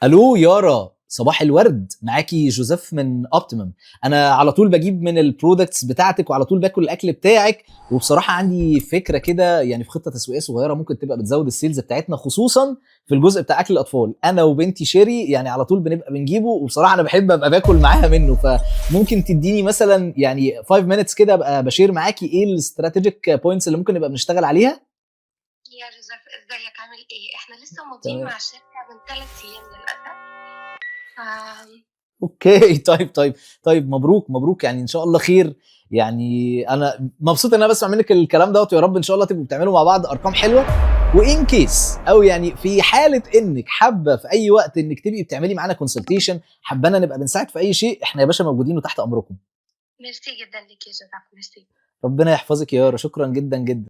الو يارا، صباح الورد. معاكي جوزيف من اوبتيمم. انا على طول بجيب من البرودكتس بتاعتك وعلى طول باكل الاكل بتاعك، وبصراحه عندي فكره كده، يعني في خطه تسويقيه صغيره ممكن تبقى بتزود السيلز بتاعتنا، خصوصا في الجزء بتاع اكل الاطفال. انا وبنتي شيري يعني على طول بنبقى بنجيبه، وبصراحه انا بحب ابقى باكل معاها منه. فممكن تديني مثلا يعني 5 minutes كده ابقى بشير معاكي ايه الاستراتيجيك بوينتس اللي ممكن نبقى بنشتغل عليها؟ يا جوزيف، ازيك؟ عامل ايه؟ احنا لسه ماضيين تمام. مع الشركة من 3 ايام للأسف. ف اوكي. طيب مبروك مبروك، يعني ان شاء الله خير. يعني انا مبسوط ان انا بسمع منك الكلام دوت، ويا رب ان شاء الله تبقوا بتعملوا مع بعض ارقام حلوه. وان كيس او يعني في حاله انك حابه في اي وقت انك تبقي بتعملي معانا كونسلتيشن، حابانا نبقى بنساعد في اي شيء، احنا يا باشا موجودين وتحت امركم. ميرسي جدا ليك يا جوزيف، ميرسي. ربنا يحفظك يا يارا، شكرا جدا جدا.